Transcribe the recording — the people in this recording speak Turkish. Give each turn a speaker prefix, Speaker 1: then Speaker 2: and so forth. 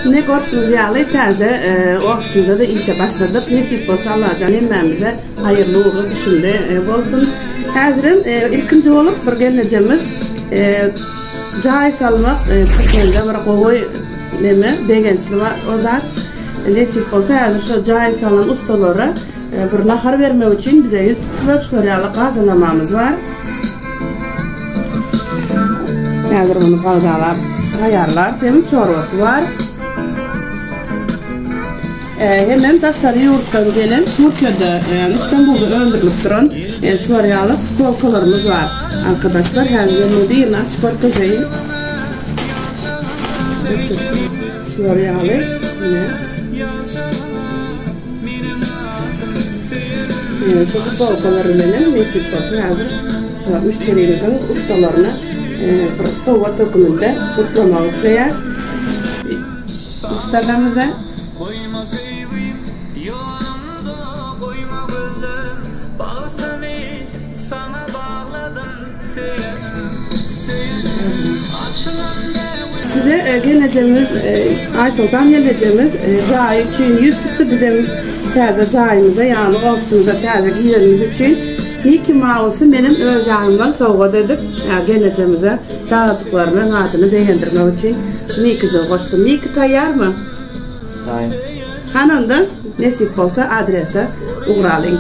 Speaker 1: Ne görüşürüz yalı taze ofisinde de işe başladık. Nasip olsa Allah'can emmemize hayırlı uğurlu düşünde olsun. Hazırım ilkinci olup bir geleceğimiz cay salmak Türkiye'de bir koy neme degençli var o da nasip olsa hazır şu cay salan ustalara bir nahar vermek için bize 100 kiloşlaryalı kazanamamız var. Hazır bunu kaldıralım. Ayarlar, temin çorbası var. Hemen taşları yoğurttan gelin. Türkiye'de İstanbul'da öldürülüp duran şlaryalı kolkalarımız var. Arkadaşlar her yerine değil çıkartacağım. Şlaryalı. Şu kolkaları benim nasip olsa hazır. Şu müşterilerin ustalarına bir soğuk dokumunda kutlamak isteyen ustalarımıza size geleceğimiz Aysol'dan geleceğimiz cahil için 100 tuttu bizim taze cahilimize yani ofisimize taze giyerimiz için Mickey Mouse'u benim öz yanımdan soğuk dedik geleceğimize çağırdıklarının adını beğendirmek için Mickey'cil koştum. Mickey tayyar mı?
Speaker 2: Tayyar.
Speaker 1: Hanımdan nasip olsa adrese uğrayın.